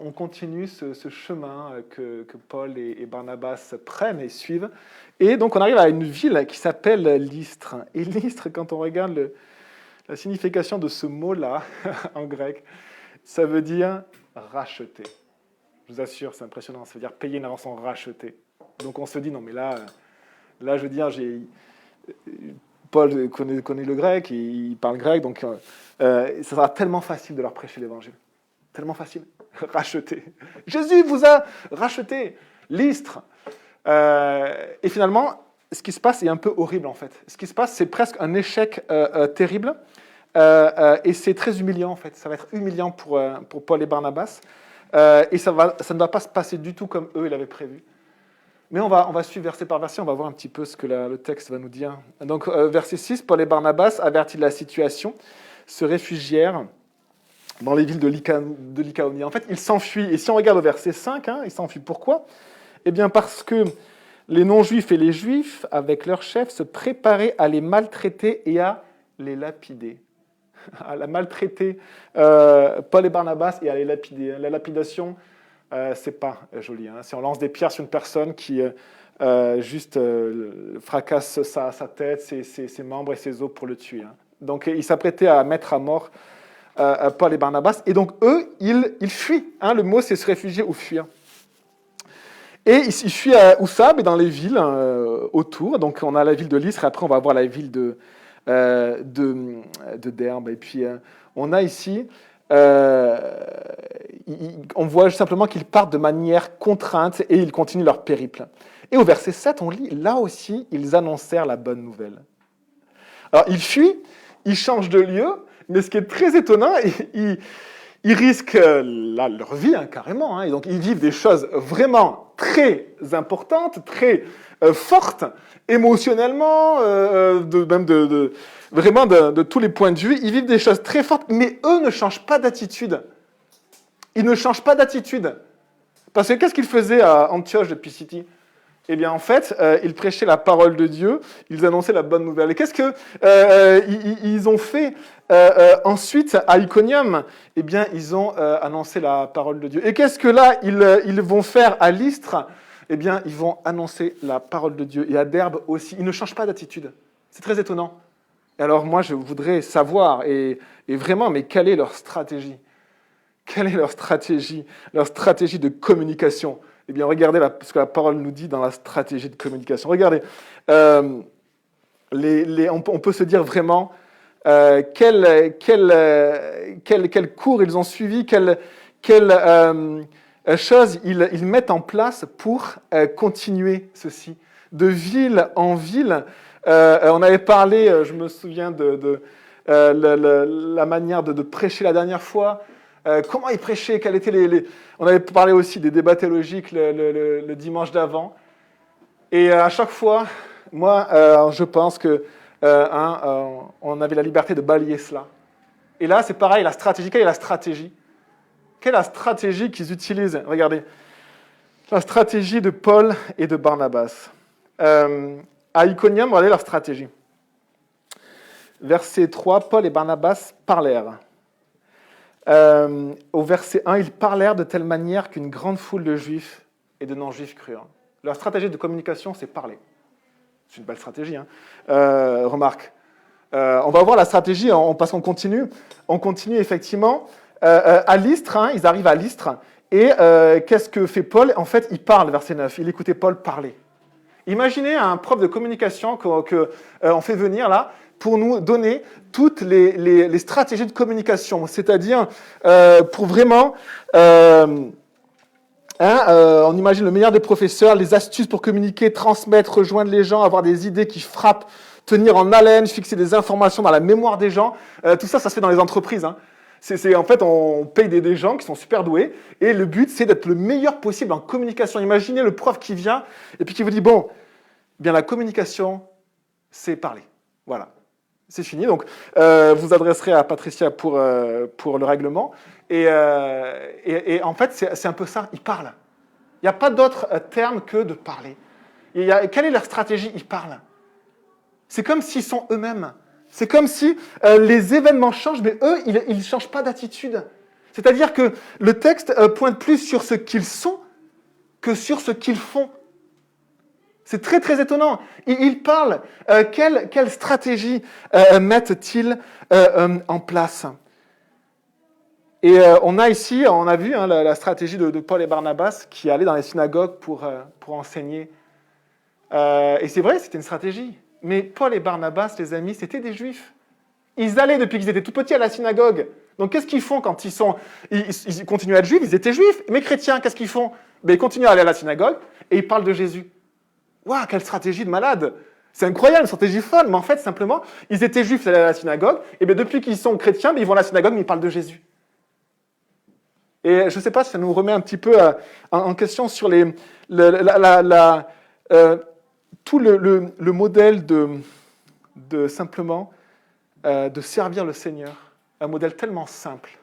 On continue ce chemin que Paul et Barnabas prennent et suivent. Et donc on arrive à une ville qui s'appelle Lystre. Et Lystre, quand on regarde la signification de ce mot-là en grec, ça veut dire racheter. Je vous assure, c'est impressionnant. Ça veut dire payer une rançon, racheter. Donc on se dit, non mais là je veux dire, Paul connaît le grec, il parle grec, donc ça sera tellement facile de leur prêcher l'évangile. Tellement facile. Racheter. Jésus vous a racheté. Lystre. Et finalement, ce qui se passe est un peu horrible en fait. Ce qui se passe, c'est presque un échec terrible. Et c'est très humiliant en fait. Ça va être humiliant pour Paul et Barnabas. Et ça ne va pas se passer du tout comme eux, ils l'avaient prévu. Mais on va suivre verset par verset, on va voir un petit peu ce que le texte va nous dire. Donc, verset 6, Paul et Barnabas, avertis de la situation, se réfugièrent dans les villes de Lycaonie. En fait, ils s'enfuient. Et si on regarde au verset 5, ils s'enfuient. Pourquoi ? Eh bien, parce que les non-juifs et les juifs, avec leurs chefs, se préparaient à les maltraiter et à les lapider. À la maltraiter Paul et Barnabas et à les lapider. La lapidation, c'est pas joli. Si on lance des pierres sur une personne qui juste fracasse sa tête, ses membres et ses os pour le tuer. Donc, ils s'apprêtaient à mettre à mort Paul et Barnabas. Et donc, eux, ils fuient. Le mot, c'est se réfugier ou fuir. Et ils fuient où ça ? Mais dans les villes autour. Donc, on a la ville de Lystre, et après, on va voir la ville de Derbe. Et puis, on a ici, on voit simplement qu'ils partent de manière contrainte et ils continuent leur périple. Et au verset 7, on lit, là aussi, ils annoncèrent la bonne nouvelle. Alors, ils fuient, ils changent de lieu, mais ce qui est très étonnant, ils risquent leur vie carrément. Et donc, ils vivent des choses vraiment très importantes, très fortes, émotionnellement, vraiment de tous les points de vue. Ils vivent des choses très fortes, mais eux ne changent pas d'attitude. Ils ne changent pas d'attitude. Parce que qu'est-ce qu'ils faisaient à Antioche de Pisidia ? Eh bien, en fait, ils prêchaient la parole de Dieu, ils annonçaient la bonne nouvelle. Et qu'est-ce qu'ils ont fait ensuite à Iconium ? Eh bien, ils ont annoncé la parole de Dieu. Et qu'est-ce que là, ils vont faire à Lystre ? Eh bien, ils vont annoncer la parole de Dieu. Et à Derbe aussi, ils ne changent pas d'attitude. C'est très étonnant. Et alors, moi, je voudrais savoir, et vraiment, mais quelle est leur stratégie ? Quelle est leur stratégie de communication ? Eh bien, regardez ce que la parole nous dit dans la stratégie de communication. Regardez, on peut se dire vraiment quel cours ils ont suivi, quelle chose ils mettent en place pour continuer ceci. De ville en ville, on avait parlé, je me souviens de la manière de prêcher la dernière fois. Comment ils prêchaient, quels étaient On avait parlé aussi des débats théologiques le dimanche d'avant. Et à chaque fois, moi, je pense que on avait la liberté de balayer cela. Et là, c'est pareil, la stratégie. Quelle est la stratégie ? Quelle est la stratégie qu'ils utilisent ? Regardez, la stratégie de Paul et de Barnabas. À Iconium, regardez leur stratégie. Verset 3, Paul et Barnabas parlèrent. Au verset 1, ils parlèrent de telle manière qu'une grande foule de juifs et de non-juifs crurent. Leur stratégie de communication, c'est parler. C'est une belle stratégie. Remarque. On va voir la stratégie parce qu'on continue. On continue effectivement. À Lystre, ils arrivent à Lystre. Et qu'est-ce que fait Paul ? En fait, il parle, verset 9. Il écoutait Paul parler. Imaginez un prof de communication qu'on fait venir là, pour nous donner toutes les stratégies de communication, c'est-à-dire pour vraiment, on imagine le meilleur des professeurs, les astuces pour communiquer, transmettre, rejoindre les gens, avoir des idées qui frappent, tenir en haleine, fixer des informations dans la mémoire des gens. Tout ça, ça se fait dans les entreprises. En fait, on paye des gens qui sont super doués, et le but, c'est d'être le meilleur possible en communication. Imaginez le prof qui vient, et puis qui vous dit, bon, bien la communication, c'est parler. Voilà. C'est fini, donc vous adresserez à Patricia pour le règlement. Et en fait, c'est un peu ça, ils parlent. Il n'y a pas d'autre terme que de parler. Quelle est leur stratégie ? Ils parlent. C'est comme s'ils sont eux-mêmes. C'est comme si les événements changent, mais eux, ils ne changent pas d'attitude. C'est-à-dire que le texte pointe plus sur ce qu'ils sont que sur ce qu'ils font. C'est très très étonnant. Il parle, quelle stratégie mettent-ils en place? Et on a ici, on a vu la stratégie de Paul et Barnabas qui allaient dans les synagogues pour enseigner. Et c'est vrai, c'était une stratégie. Mais Paul et Barnabas, les amis, c'était des juifs. Ils allaient depuis qu'ils étaient tout petits à la synagogue. Donc qu'est-ce qu'ils font quand ils continuent à être juifs? Ils étaient juifs. Mais chrétiens, qu'est-ce qu'ils font? Ils continuent à aller à la synagogue et ils parlent de Jésus. Waouh, quelle stratégie de malade! C'est incroyable, une stratégie folle. Mais en fait, simplement, ils étaient juifs, ils allaient à la synagogue. Et bien depuis qu'ils sont chrétiens, ils vont à la synagogue, mais ils parlent de Jésus. Et je ne sais pas si ça nous remet un petit peu en question sur tout le modèle de simplement de servir le Seigneur. Un modèle tellement simple.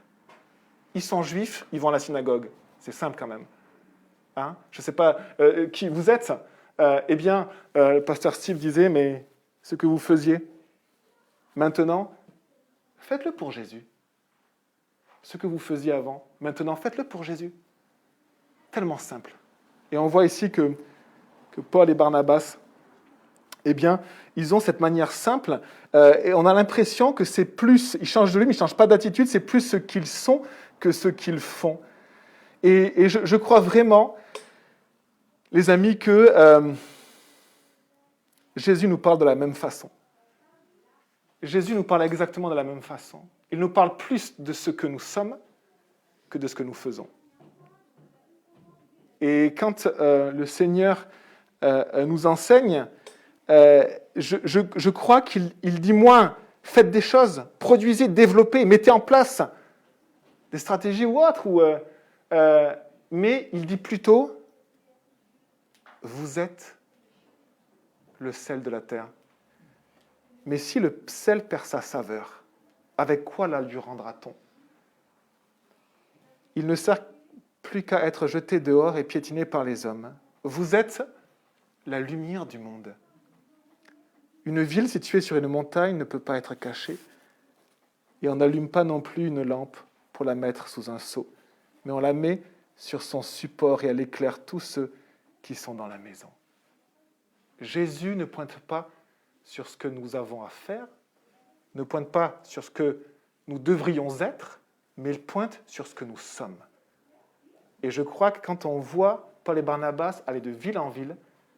Ils sont juifs, ils vont à la synagogue. C'est simple quand même. Hein? Je ne sais pas qui vous êtes. Le pasteur Steve disait, mais ce que vous faisiez maintenant, faites-le pour Jésus. Ce que vous faisiez avant, maintenant, faites-le pour Jésus. Tellement simple. Et on voit ici que Paul et Barnabas, ils ont cette manière simple, et on a l'impression que c'est plus, ils changent de lui, mais ils ne changent pas d'attitude, c'est plus ce qu'ils sont que ce qu'ils font. Et je crois vraiment, les amis, que Jésus nous parle de la même façon. Jésus nous parle exactement de la même façon. Il nous parle plus de ce que nous sommes que de ce que nous faisons. Et quand le Seigneur nous enseigne, je crois qu'il dit moins, faites des choses, produisez, développez, mettez en place des stratégies ou autres, mais il dit plutôt, vous êtes le sel de la terre. Mais si le sel perd sa saveur, avec quoi la lui rendra-t-on? Il ne sert plus qu'à être jeté dehors et piétiné par les hommes. Vous êtes la lumière du monde. Une ville située sur une montagne ne peut pas être cachée, et on n'allume pas non plus une lampe pour la mettre sous un seau, mais on la met sur son support et elle éclaire tous ceux qui sont dans la maison. Jésus ne pointe pas sur ce que nous avons à faire, ne pointe pas sur ce que nous devrions être, mais il pointe sur ce que nous sommes. Et je crois que quand on voit Paul et Barnabas aller de ville en ville,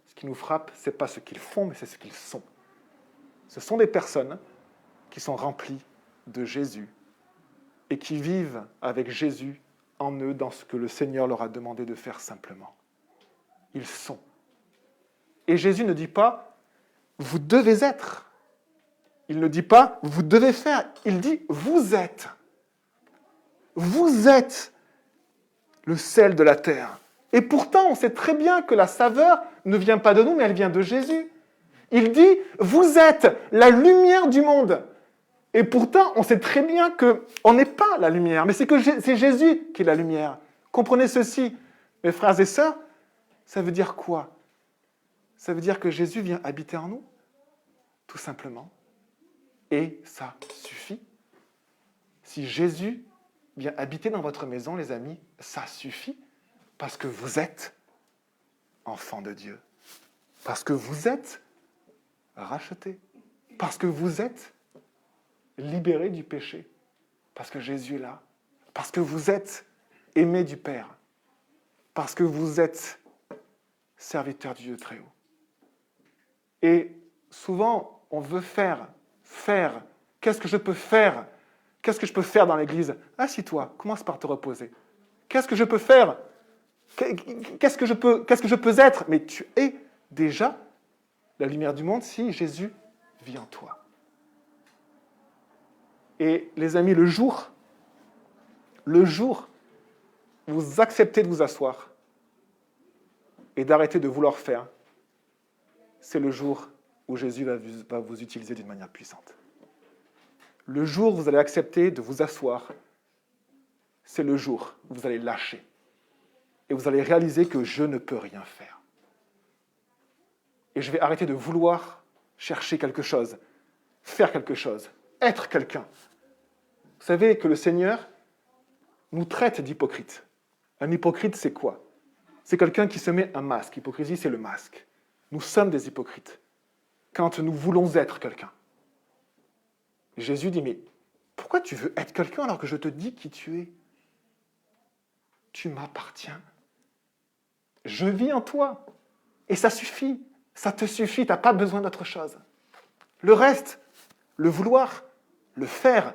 ce qui nous frappe, ce n'est pas ce qu'ils font, mais c'est ce qu'ils sont. Ce sont des personnes qui sont remplies de Jésus et qui vivent avec Jésus en eux dans ce que le Seigneur leur a demandé de faire simplement. Ils sont. Et Jésus ne dit pas « vous devez être ». Il ne dit pas « vous devez faire ». Il dit « vous êtes ». Vous êtes le sel de la terre. Et pourtant, on sait très bien que la saveur ne vient pas de nous, mais elle vient de Jésus. Il dit « vous êtes la lumière du monde ». Et pourtant, on sait très bien qu'on n'est pas la lumière, mais c'est Jésus qui est la lumière. Comprenez ceci, mes frères et sœurs, ça veut dire quoi? Ça veut dire que Jésus vient habiter en nous, tout simplement. Et ça suffit. Si Jésus vient habiter dans votre maison, les amis, ça suffit, parce que vous êtes enfants de Dieu. Parce que vous êtes rachetés. Parce que vous êtes libérés du péché. Parce que Jésus est là. Parce que vous êtes aimés du Père. Parce que vous êtes serviteurs du Dieu très haut. Et souvent, on veut faire. Qu'est-ce que je peux faire? Qu'est-ce que je peux faire dans l'église? Assis-toi, commence par te reposer. Qu'est-ce que je peux faire? Qu'est-ce que je peux être? Mais tu es déjà la lumière du monde si Jésus vit en toi. Et les amis, le jour où vous acceptez de vous asseoir et d'arrêter de vouloir faire, c'est le jour où Jésus va vous utiliser d'une manière puissante. Le jour où vous allez accepter de vous asseoir, c'est le jour où vous allez lâcher. Et vous allez réaliser que je ne peux rien faire. Et je vais arrêter de vouloir chercher quelque chose, faire quelque chose, être quelqu'un. Vous savez que le Seigneur, nous traite d'hypocrites. Un hypocrite, c'est quoi? C'est quelqu'un qui se met un masque. L'hypocrisie, c'est le masque. Nous sommes des hypocrites quand nous voulons être quelqu'un. Jésus dit, mais pourquoi tu veux être quelqu'un alors que je te dis qui tu es? Tu m'appartiens. Je vis en toi. Et ça suffit. Ça te suffit. Tu n'as pas besoin d'autre chose. Le reste, le vouloir, le faire,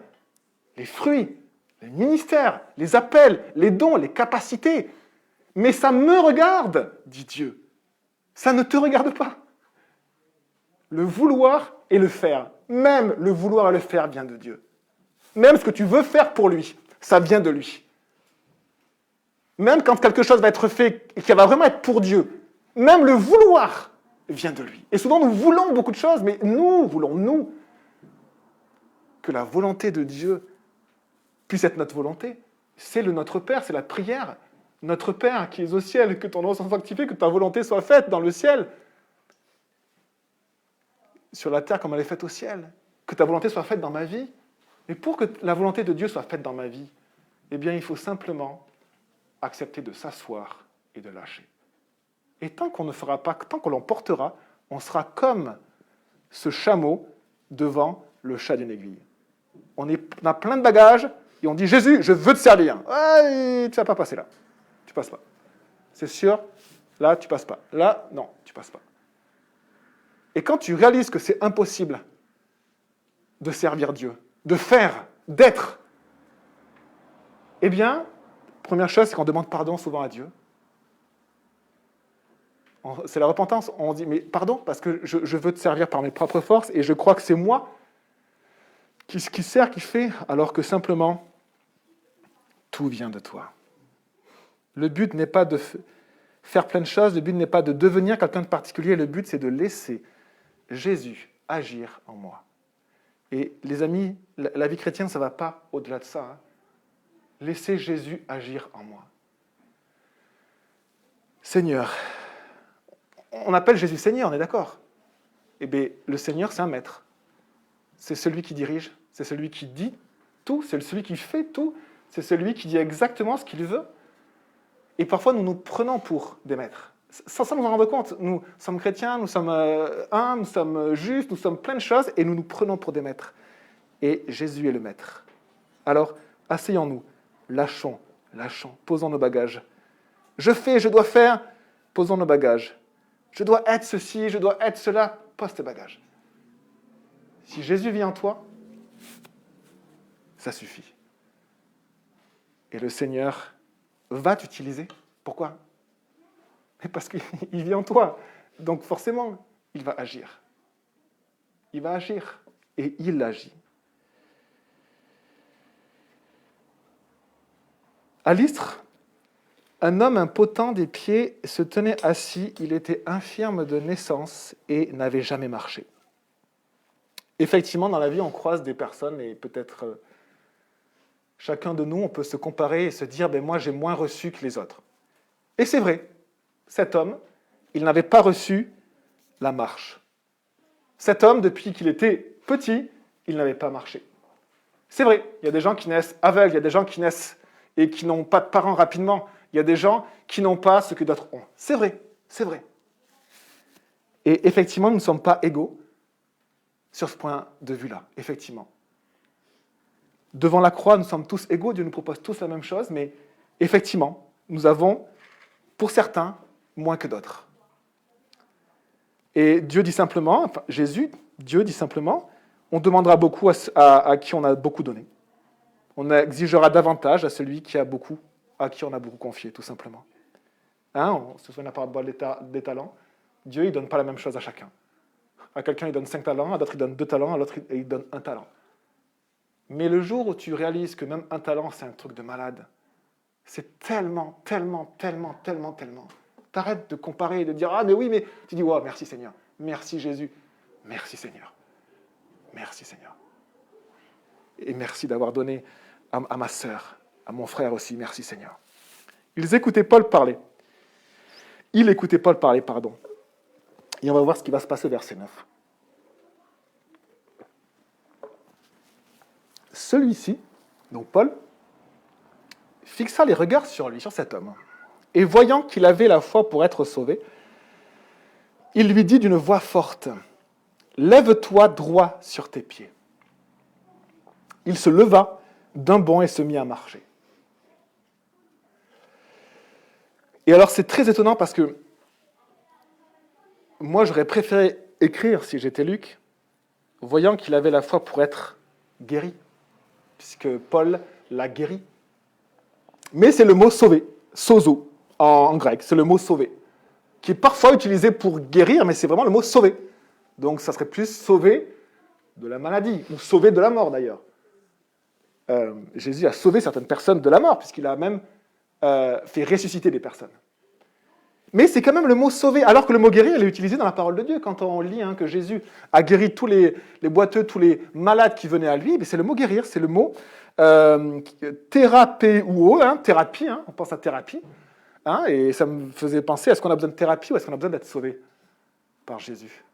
les fruits, les ministères, les appels, les dons, les capacités. Mais ça me regarde, dit Dieu. Ça ne te regarde pas. Le vouloir et le faire. Même le vouloir et le faire vient de Dieu. Même ce que tu veux faire pour lui, ça vient de lui. Même quand quelque chose va être fait et qui va vraiment être pour Dieu, même le vouloir vient de lui. Et souvent, nous voulons beaucoup de choses, mais nous voulons, nous, que la volonté de Dieu puisse être notre volonté. C'est le Notre Père, c'est la prière. Notre Père qui es au ciel, que ton nom soit sanctifié, que ta volonté soit faite dans le ciel. Sur la terre comme elle est faite au ciel. Que ta volonté soit faite dans ma vie. Mais pour que la volonté de Dieu soit faite dans ma vie, eh bien, il faut simplement accepter de s'asseoir et de lâcher. Et tant qu'on ne fera pas, tant qu'on l'emportera, on sera comme ce chameau devant le chat d'une aiguille. On a plein de bagages et on dit « Jésus, je veux te servir. » Tu ne vas pas passer là. Tu passes pas. C'est sûr, là, tu passes pas. Là, non, tu passes pas. Et quand tu réalises que c'est impossible de servir Dieu, de faire, d'être, eh bien, première chose, c'est qu'on demande pardon souvent à Dieu. C'est la repentance. On dit, mais pardon, parce que je veux te servir par mes propres forces et je crois que c'est moi qui sert, qui fait, alors que simplement, tout vient de toi. Le but n'est pas de faire plein de choses, le but n'est pas de devenir quelqu'un de particulier, le but c'est de laisser Jésus agir en moi. Et les amis, la vie chrétienne, ça ne va pas au-delà de ça. Hein. Laissez Jésus agir en moi. Seigneur, on appelle Jésus Seigneur, on est d'accord? Eh bien, le Seigneur, c'est un maître. C'est celui qui dirige, c'est celui qui dit tout, c'est celui qui fait tout, c'est celui qui dit exactement ce qu'il veut. Et parfois, nous nous prenons pour des maîtres. Sans nous en rendre compte, nous sommes chrétiens, nous sommes humbles, nous sommes justes, nous sommes plein de choses, et nous nous prenons pour des maîtres. Et Jésus est le maître. Alors, asseyons-nous, lâchons, posons nos bagages. Je dois faire, posons nos bagages. Je dois être ceci, je dois être cela, pose tes bagages. Si Jésus vit en toi, ça suffit. Et le Seigneur va t'utiliser. Pourquoi? Parce qu'il vit en toi. Donc forcément, il va agir. Il va agir. Et il agit. À Lystre, un homme impotent des pieds se tenait assis. Il était infirme de naissance et n'avait jamais marché. Effectivement, dans la vie, on croise des personnes et peut-être chacun de nous, on peut se comparer et se dire « moi, j'ai moins reçu que les autres ». Et c'est vrai, cet homme, il n'avait pas reçu la marche. Cet homme, depuis qu'il était petit, il n'avait pas marché. C'est vrai, il y a des gens qui naissent aveugles, il y a des gens qui naissent et qui n'ont pas de parents rapidement, il y a des gens qui n'ont pas ce que d'autres ont. C'est vrai, c'est vrai. Et effectivement, nous ne sommes pas égaux sur ce point de vue-là, effectivement. Devant la croix, nous sommes tous égaux, Dieu nous propose tous la même chose, mais effectivement, nous avons, pour certains, moins que d'autres. Et Dieu dit simplement, enfin Jésus, Dieu dit simplement, on demandera beaucoup à qui on a beaucoup donné. On exigera davantage à celui qui a beaucoup, à qui on a beaucoup confié, tout simplement. On se souvient de la parabole des talents. Dieu, il ne donne pas la même chose à chacun. À quelqu'un, il donne 5 talents, à d'autres, il donne 2 talents, à l'autre, il donne 1 talent. Mais le jour où tu réalises que même 1 talent, c'est un truc de malade, c'est tellement. T'arrêtes de comparer et de dire « Ah, mais oui, mais... » Tu dis « Ouais, merci Seigneur, merci Jésus, merci Seigneur, merci Seigneur. » Et merci d'avoir donné à ma sœur, à mon frère aussi, merci Seigneur. Ils écoutaient Paul parler. Il écoutait Paul parler, pardon. Et on va voir ce qui va se passer au verset 9. Celui-ci, donc Paul, fixa les regards sur lui, sur cet homme. Et voyant qu'il avait la foi pour être sauvé, il lui dit d'une voix forte, « Lève-toi droit sur tes pieds. » Il se leva d'un bond et se mit à marcher. Et alors c'est très étonnant parce que moi j'aurais préféré écrire, si j'étais Luc, voyant qu'il avait la foi pour être guéri, puisque Paul l'a guéri. Mais c'est le mot sauver, sozo en grec, c'est le mot sauver, qui est parfois utilisé pour guérir, mais c'est vraiment le mot sauver. Donc ça serait plus sauver de la maladie, ou sauver de la mort d'ailleurs. Jésus a sauvé certaines personnes de la mort, puisqu'il a même fait ressusciter des personnes. Mais c'est quand même le mot sauver, alors que le mot guérir, il est utilisé dans la parole de Dieu. Quand on lit que Jésus a guéri tous les boiteux, tous les malades qui venaient à lui, c'est le mot guérir, c'est le mot thérapeuo, thérapie, on pense à thérapie. Et ça me faisait penser, est-ce qu'on a besoin de thérapie ou est-ce qu'on a besoin d'être sauvé par Jésus?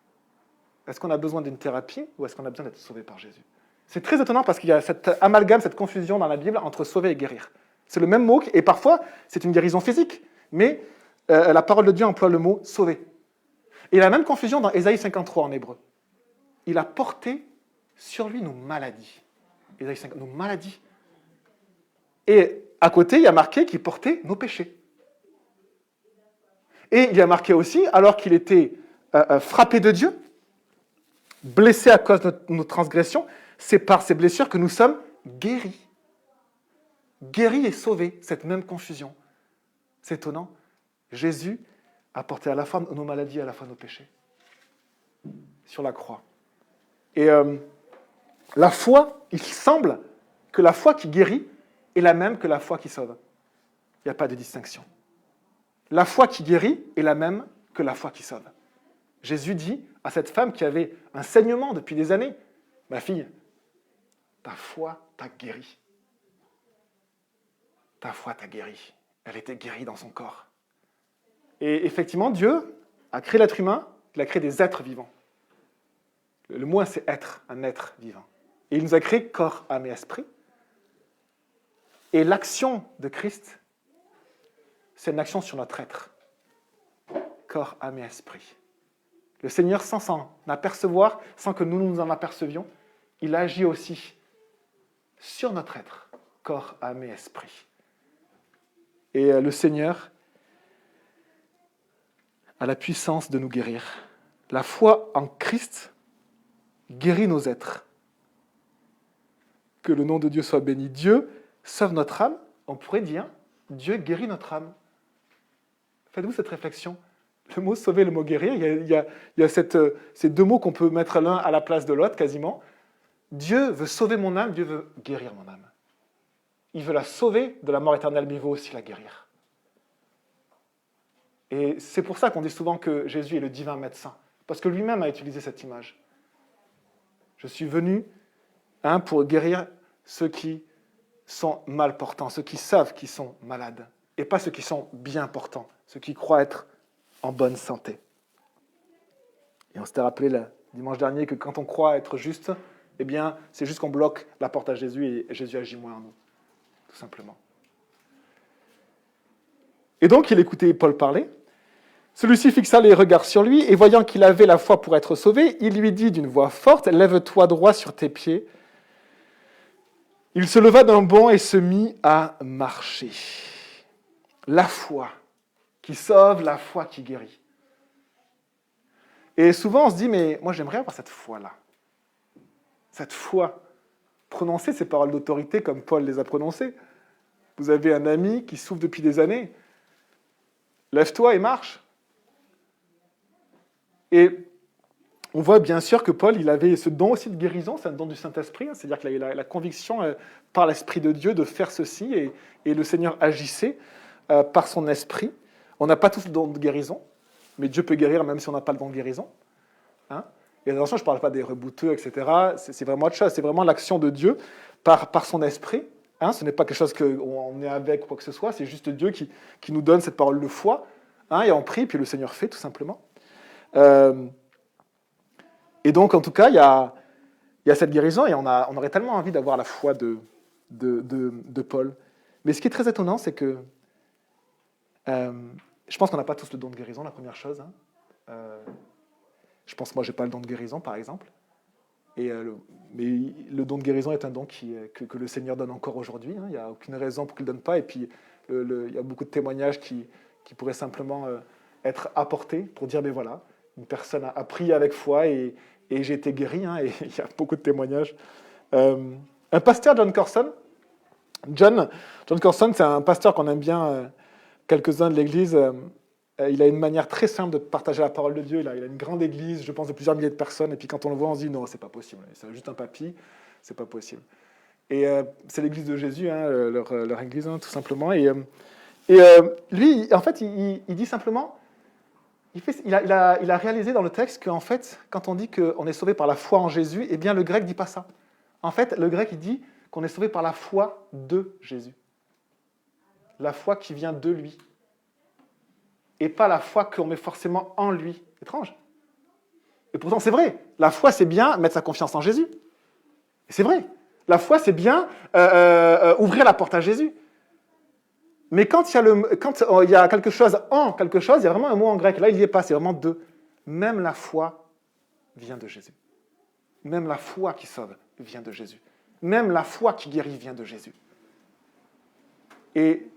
Est-ce qu'on a besoin d'une thérapie ou est-ce qu'on a besoin d'être sauvé par Jésus? C'est très étonnant parce qu'il y a cet amalgame, cette confusion dans la Bible entre sauver et guérir. C'est le même mot, et parfois c'est une guérison physique, mais la parole de Dieu emploie le mot sauver. Et il y a la même confusion dans Ésaïe 53 en hébreu. Il a porté sur lui nos maladies. Ésaïe 50, nos maladies. Et à côté, il y a marqué qu'il portait nos péchés. Et il y a marqué aussi, alors qu'il était frappé de Dieu, blessé à cause de nos transgressions, c'est par ces blessures que nous sommes guéris. Guéris et sauvés, cette même confusion. C'est étonnant. Jésus a porté à la fois nos maladies et à la fois nos péchés sur la croix. Et la foi, il semble que la foi qui guérit est la même que la foi qui sauve. Il n'y a pas de distinction. La foi qui guérit est la même que la foi qui sauve. Jésus dit à cette femme qui avait un saignement depuis des années, « Ma fille, ta foi t'a guéri. Ta foi t'a guéri. » Elle était guérie dans son corps. Et effectivement, Dieu a créé l'être humain, il a créé des êtres vivants. Le mot, c'est être, un être vivant. Et il nous a créé corps, âme et esprit. Et l'action de Christ, c'est une action sur notre être. Corps, âme et esprit. Le Seigneur, sans s'en apercevoir, sans que nous nous en apercevions, il agit aussi sur notre être. Corps, âme et esprit. Et le Seigneur a la puissance de nous guérir. La foi en Christ guérit nos êtres. Que le nom de Dieu soit béni. Dieu sauve notre âme. On pourrait dire, Dieu guérit notre âme. Faites-vous cette réflexion. Le mot sauver, le mot guérir, il y a ces deux mots qu'on peut mettre l'un à la place de l'autre, quasiment. Dieu veut sauver mon âme, Dieu veut guérir mon âme. Il veut la sauver de la mort éternelle, mais il veut aussi la guérir. Et c'est pour ça qu'on dit souvent que Jésus est le divin médecin, parce que lui-même a utilisé cette image. Je suis venu pour guérir ceux qui sont mal portants, ceux qui savent qu'ils sont malades, et pas ceux qui sont bien portants, ceux qui croient être en bonne santé. Et on s'était rappelé le dimanche dernier que quand on croit être juste, eh bien, c'est juste qu'on bloque la porte à Jésus et Jésus agit moins en nous, tout simplement. Et donc, il écoutait Paul parler. Celui-ci fixa les regards sur lui, et voyant qu'il avait la foi pour être sauvé, il lui dit d'une voix forte, « Lève-toi droit sur tes pieds. » Il se leva d'un bond et se mit à marcher. La foi qui sauve, la foi qui guérit. Et souvent, on se dit, mais moi, j'aimerais avoir cette foi-là. Cette foi. Prononcer ces paroles d'autorité comme Paul les a prononcées. Vous avez un ami qui souffre depuis des années. Lève-toi et marche. Et on voit bien sûr que Paul, il avait ce don aussi de guérison, c'est un don du Saint-Esprit, c'est-à-dire qu'il a eu la conviction par l'Esprit de Dieu de faire ceci, et le Seigneur agissait par son Esprit. On n'a pas tous le don de guérison, mais Dieu peut guérir même si on n'a pas le don de guérison. Et attention, je ne parle pas des rebouteux, etc. C'est vraiment autre chose, c'est vraiment l'action de Dieu par son Esprit. Ce n'est pas quelque chose qu'on est avec ou quoi que ce soit, c'est juste Dieu qui nous donne cette parole de foi, et on prie, puis le Seigneur fait, tout simplement. Et donc, en tout cas, il y a cette guérison, et on aurait tellement envie d'avoir la foi de Paul. Mais ce qui est très étonnant, c'est que je pense qu'on n'a pas tous le don de guérison, la première chose. Hein. Je pense que moi, je n'ai pas le don de guérison, par exemple. Mais le don de guérison est un don que le Seigneur donne encore aujourd'hui. Hein. Il n'y a aucune raison pour qu'il ne le donne pas. Et puis, il y a beaucoup de témoignages qui pourraient simplement être apportés pour dire, ben voilà, une personne a prié avec foi et j'ai été guéri. Hein, et il y a beaucoup de témoignages. Un pasteur, John Corson, John Corson, c'est un pasteur qu'on aime bien, quelques-uns de l'Église. Il a une manière très simple de partager la parole de Dieu. Il a une grande église, je pense, de plusieurs milliers de personnes. Et puis quand on le voit, on se dit non, c'est pas possible. C'est juste un papy, c'est pas possible. Et c'est l'église de Jésus, hein, leur église, hein, tout simplement. Et lui, en fait, il dit simplement, il a réalisé dans le texte qu'en fait, quand on dit qu'on est sauvé par la foi en Jésus, eh bien le grec dit pas ça. En fait, le grec, il dit qu'on est sauvé par la foi de Jésus. La foi qui vient de lui. Et pas la foi qu'on met forcément en lui. Étrange. Et pourtant, c'est vrai. La foi, c'est bien mettre sa confiance en Jésus. Et c'est vrai. La foi, c'est bien ouvrir la porte à Jésus. Mais quand il y a quelque chose en quelque chose, il y a vraiment un mot en grec. Là, il n'y est pas, c'est vraiment de. Même la foi vient de Jésus. Même la foi qui sauve vient de Jésus. Même la foi qui guérit vient de Jésus. Et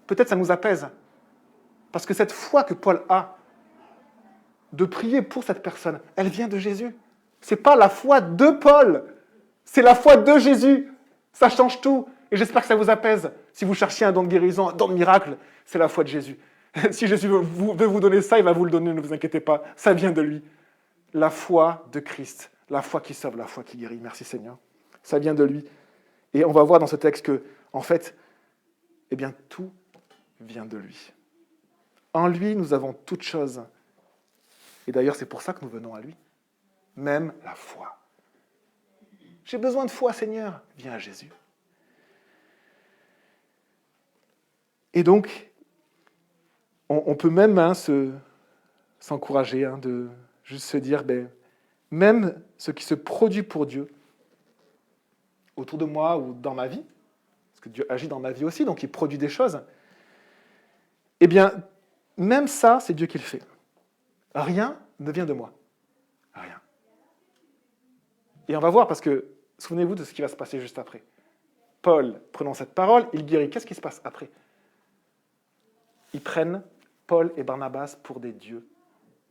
peut-être ça nous apaise. Parce que cette foi que Paul a de prier pour cette personne, elle vient de Jésus. Ce n'est pas la foi de Paul, c'est la foi de Jésus. Ça change tout. Et j'espère que ça vous apaise. Si vous cherchiez un don de guérison, un don de miracle, c'est la foi de Jésus. Si Jésus veut vous donner ça, il va vous le donner, ne vous inquiétez pas. Ça vient de lui. La foi de Christ, la foi qui sauve, la foi qui guérit. Merci Seigneur. Ça vient de lui. Et on va voir dans ce texte que, en fait, eh bien, tout vient de lui. En lui, nous avons toutes choses. Et d'ailleurs, c'est pour ça que nous venons à lui. Même la foi. J'ai besoin de foi, Seigneur. Viens à Jésus. Et donc, on peut même s'encourager, de juste se dire, même ce qui se produit pour Dieu, autour de moi ou dans ma vie, parce que Dieu agit dans ma vie aussi, donc il produit des choses, eh bien, même ça, c'est Dieu qui le fait. Rien ne vient de moi. Rien. Et on va voir, parce que, souvenez-vous de ce qui va se passer juste après. Paul, prenant cette parole, il guérit. Qu'est-ce qui se passe après ? Ils prennent Paul et Barnabas pour des dieux.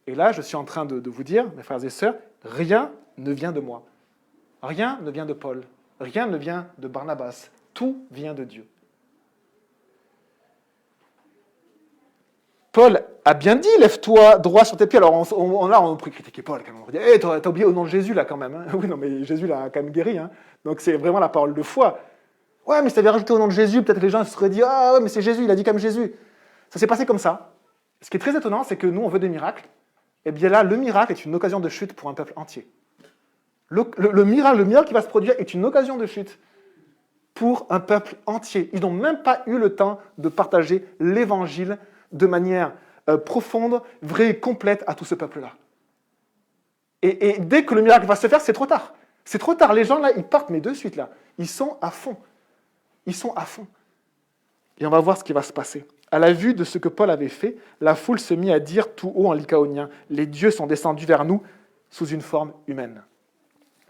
Et là, je suis en train de vous dire, mes frères et sœurs, rien ne vient de moi. Rien ne vient de Paul. Rien ne vient de Barnabas. Tout vient de Dieu. Paul a bien dit, lève-toi droit sur tes pieds. Alors on peut critiquer Paul quand même. On dit, hey, t'as oublié au nom de Jésus là quand même. Hein. Oui, non, mais Jésus l'a quand même guéri. Hein. Donc c'est vraiment la parole de foi. Ouais, mais si t'avais rajouté au nom de Jésus, peut-être que les gens se seraient dit, ah ouais, mais c'est Jésus, il a dit comme Jésus. Ça s'est passé comme ça. Ce qui est très étonnant, c'est que nous, on veut des miracles. Et bien là, le miracle est une occasion de chute pour un peuple entier. Le miracle qui va se produire est une occasion de chute pour un peuple entier. Ils n'ont même pas eu le temps de partager l'évangile de manière profonde, vraie et complète à tout ce peuple-là. Et dès que le miracle va se faire, c'est trop tard. C'est trop tard. Les gens, là, ils partent, mais de suite, là. Ils sont à fond. Ils sont à fond. Et on va voir ce qui va se passer. À la vue de ce que Paul avait fait, la foule se mit à dire tout haut en lycaonien, « Les dieux sont descendus vers nous sous une forme humaine. »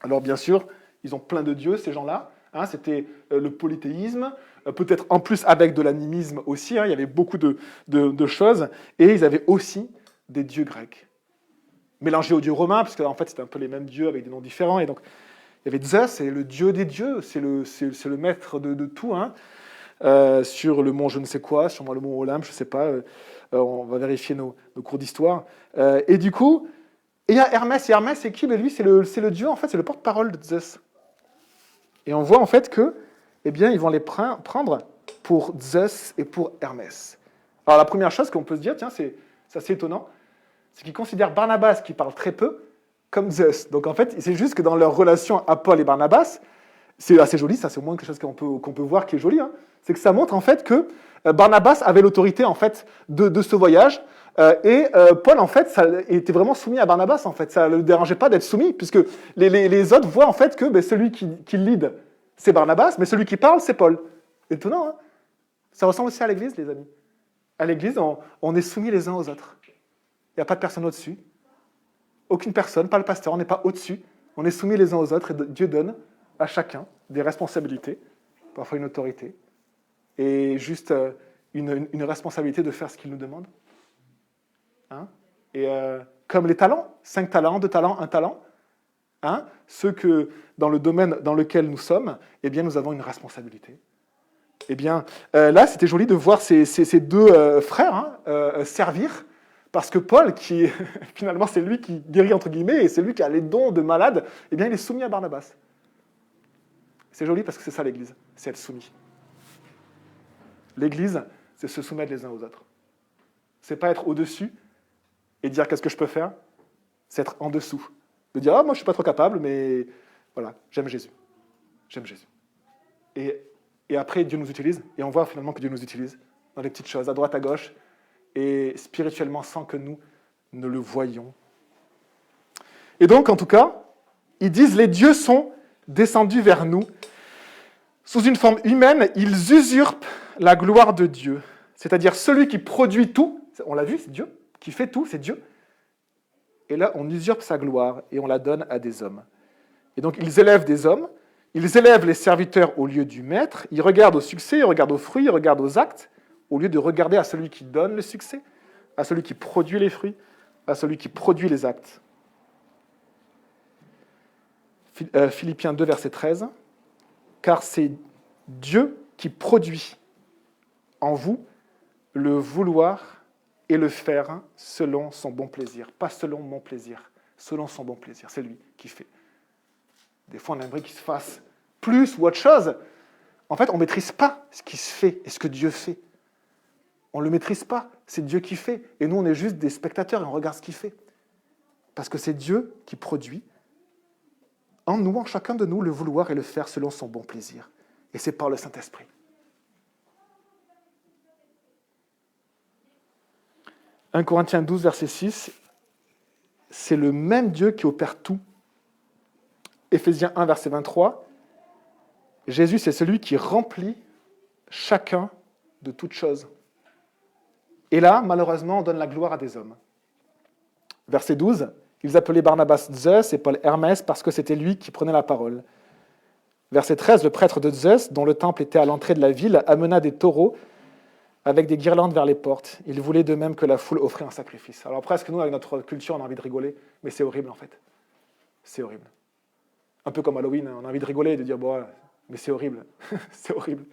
Alors bien sûr, ils ont plein de dieux, ces gens-là. Hein, c'était le polythéisme, peut-être en plus avec de l'animisme aussi. Hein, il y avait beaucoup de choses. Et ils avaient aussi des dieux grecs. Mélangés aux dieux romains, parce qu'en fait, c'était un peu les mêmes dieux avec des noms différents. Et donc, il y avait Zeus, c'est le dieu des dieux, c'est le maître de tout. Hein. Sur le mont je ne sais quoi, sûrement le mont Olympe, je ne sais pas. On va vérifier nos cours d'histoire. Et du coup, il y a Hermès. Et Hermès, c'est qui? Lui, c'est le dieu, en fait, c'est le porte-parole de Zeus. Et on voit en fait que, eh bien, ils vont les prendre pour Zeus et pour Hermès. Alors la première chose qu'on peut se dire, tiens, c'est assez étonnant, c'est qu'ils considèrent Barnabas, qui parle très peu, comme Zeus. Donc en fait, c'est juste que dans leur relation à Paul et Barnabas, c'est assez joli, ça c'est au moins quelque chose qu'on peut voir qui est joli, hein. C'est que ça montre en fait que Barnabas avait l'autorité en fait de ce voyage, et Paul en fait ça était vraiment soumis à Barnabas en fait, ça ne le dérangeait pas d'être soumis, puisque les autres voient en fait que celui qui lead c'est Barnabas, mais celui qui parle c'est Paul. C'est étonnant, hein? Ça ressemble aussi à l'église, les amis. À l'église, on est soumis les uns aux autres. Il n'y a pas de personne au-dessus. Aucune personne, pas le pasteur, on n'est pas au-dessus. On est soumis les uns aux autres et Dieu donne à chacun des responsabilités, parfois une autorité, et juste une responsabilité de faire ce qu'il nous demande. Hein? Et comme les talents, 5 talents, 2 talents, 1 talent, hein? Ceux que dans le domaine dans lequel nous sommes, eh bien, nous avons une responsabilité. Eh bien, là, c'était joli de voir ces deux frères hein, servir, parce que Paul, qui finalement c'est lui qui guérit entre guillemets, et c'est lui qui a les dons de malade, eh bien, il est soumis à Barnabas. C'est joli parce que c'est ça l'Église, c'est être soumis. L'Église, c'est se soumettre les uns aux autres. C'est pas être au-dessus et dire qu'est-ce que je peux faire, c'est être en dessous. De dire, moi je suis pas trop capable, mais voilà, j'aime Jésus. J'aime Jésus. Et après, Dieu nous utilise, et on voit finalement que Dieu nous utilise dans les petites choses, à droite, à gauche, et spirituellement sans que nous ne le voyions. Et donc, en tout cas, ils disent, les dieux sont descendus vers nous. Sous une forme humaine, ils usurpent la gloire de Dieu. C'est-à-dire celui qui produit tout, on l'a vu, c'est Dieu, qui fait tout, c'est Dieu. Et là, on usurpe sa gloire et on la donne à des hommes. Et donc, ils élèvent des hommes, ils élèvent les serviteurs au lieu du maître, ils regardent au succès, ils regardent aux fruits, ils regardent aux actes, au lieu de regarder à celui qui donne le succès, à celui qui produit les fruits, à celui qui produit les actes. Philippiens 2, verset 13. Car c'est Dieu qui produit en vous le vouloir et le faire selon son bon plaisir. Pas selon mon plaisir, selon son bon plaisir. C'est lui qui fait. Des fois, on aimerait qu'il se fasse plus ou autre chose. En fait, on ne maîtrise pas ce qui se fait et ce que Dieu fait. On ne le maîtrise pas. C'est Dieu qui fait. Et nous, on est juste des spectateurs et on regarde ce qu'il fait. Parce que c'est Dieu qui produit en nous, en chacun de nous, le vouloir et le faire selon son bon plaisir. Et c'est par le Saint-Esprit. 1 Corinthiens 12, verset 6, c'est le même Dieu qui opère tout. Éphésiens 1, verset 23, Jésus, c'est celui qui remplit chacun de toutes choses. Et là, malheureusement, on donne la gloire à des hommes. Verset 12, ils appelaient Barnabas Zeus et Paul Hermès parce que c'était lui qui prenait la parole. Verset 13, le prêtre de Zeus, dont le temple était à l'entrée de la ville, amena des taureaux avec des guirlandes vers les portes. Il voulait de même que la foule offrait un sacrifice. Alors presque nous, avec notre culture, on a envie de rigoler, mais c'est horrible en fait. C'est horrible. Un peu comme Halloween, on a envie de rigoler et de dire, bon, mais c'est horrible. C'est horrible.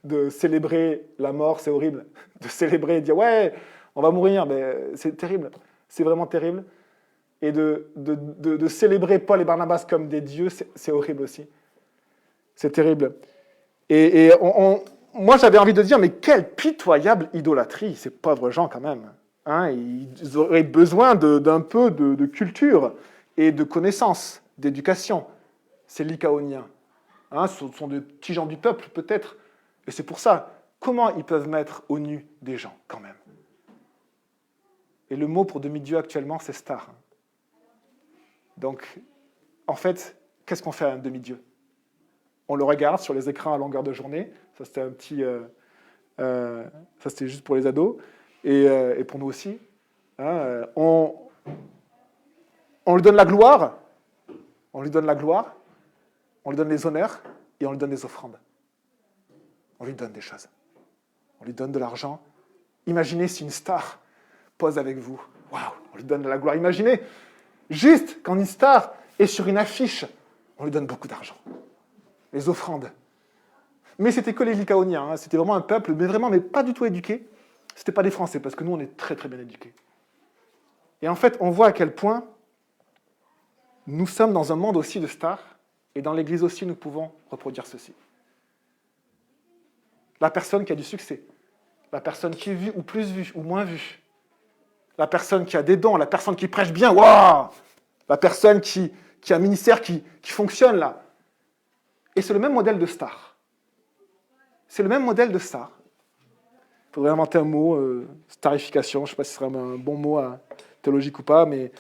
De célébrer la mort, c'est horrible. De célébrer et de dire, ouais, on va mourir, mais c'est terrible. C'est vraiment terrible. Et de célébrer Paul et Barnabas comme des dieux, c'est horrible aussi. C'est terrible. Et moi, j'avais envie de dire, mais quelle pitoyable idolâtrie, ces pauvres gens quand même. Hein, ils auraient besoin d'un peu de culture et de connaissances, d'éducation. C'est lycaoniens. Hein, ce sont des petits gens du peuple, peut-être. Et c'est pour ça, comment ils peuvent mettre au nu des gens, quand même? Et le mot pour demi-dieu actuellement, c'est star. Donc, en fait, qu'est-ce qu'on fait à un demi-dieu? On le regarde sur les écrans à longueur de journée. Ça, c'était un petit... ça, c'était juste pour les ados. Et pour nous aussi. Hein, on lui donne la gloire. On lui donne la gloire. On lui donne les honneurs. Et on lui donne des offrandes. On lui donne des choses. On lui donne de l'argent. Imaginez si une star pose avec vous. Waouh, on lui donne de la gloire. Imaginez, juste quand une star est sur une affiche, on lui donne beaucoup d'argent. Les offrandes. Mais c'était que les Lycaoniens, hein. C'était vraiment un peuple, mais pas du tout éduqué. C'était pas des Français, parce que nous, on est très très bien éduqués. Et en fait, on voit à quel point nous sommes dans un monde aussi de stars, et dans l'Église aussi, nous pouvons reproduire ceci. La personne qui a du succès, la personne qui est vue ou plus vue ou moins vue, la personne qui a des dons, la personne qui prêche bien, waouh, la personne qui a un ministère qui fonctionne là. Et c'est le même modèle de star. C'est le même modèle de star. Il faudrait inventer un mot, starification, je ne sais pas si ce serait un bon mot théologique ou pas, mais...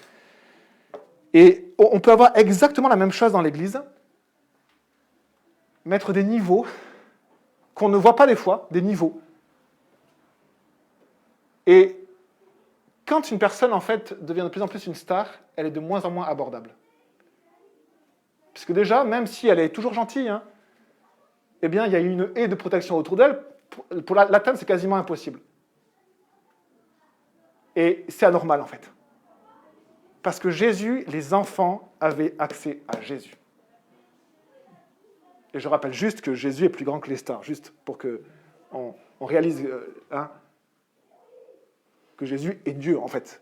Et on peut avoir exactement la même chose dans l'Église, mettre des niveaux qu'on ne voit pas des fois, des niveaux. Et quand une personne, en fait, devient de plus en plus une star, elle est de moins en moins abordable. Puisque déjà, même si elle est toujours gentille, hein, eh bien, il y a une haie de protection autour d'elle. Pour l'atteindre, c'est quasiment impossible. Et c'est anormal, en fait. Parce que Jésus, les enfants avaient accès à Jésus. Et je rappelle juste que Jésus est plus grand que les stars, juste pour qu'on réalise que Jésus est Dieu, en fait.